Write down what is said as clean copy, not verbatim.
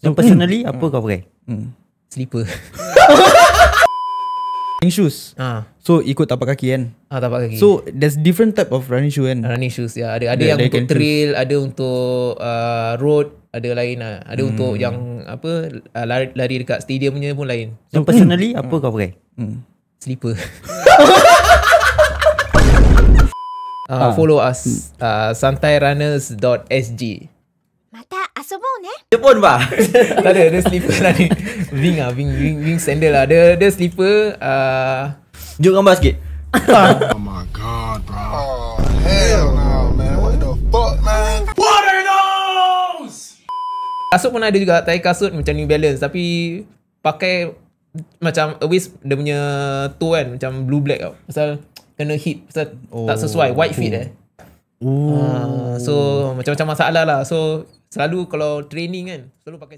Yang personally apa kau pakai? Slipper. Running shoes. So ikut tapak kaki kan. Tapak kaki. So there's different type of running shoe kan. Running shoes ya. Ada yang untuk trail, ada untuk road, ada lain lah. Ada untuk yang apa lari dekat stadium punya pun lain. Yang personally apa kau pakai? Slipper. Follow us santairunners.sg. Jepun ba? Tak ada slipper lah ni. Wing sandal lah. Ada slipper. Tunjuk gambar sikit. Oh my god, bro. Oh, hell no, man. What the fuck, man? What are those? Kasut pun ada juga. Tai kasut macam New Balance. Tapi pakai macam always dia punya toe kan. Macam blue black tau. Pasal kena hit. Pasal tak sesuai. White fit So macam-macam masalah lah. So selalu kalau training kan selalu pakai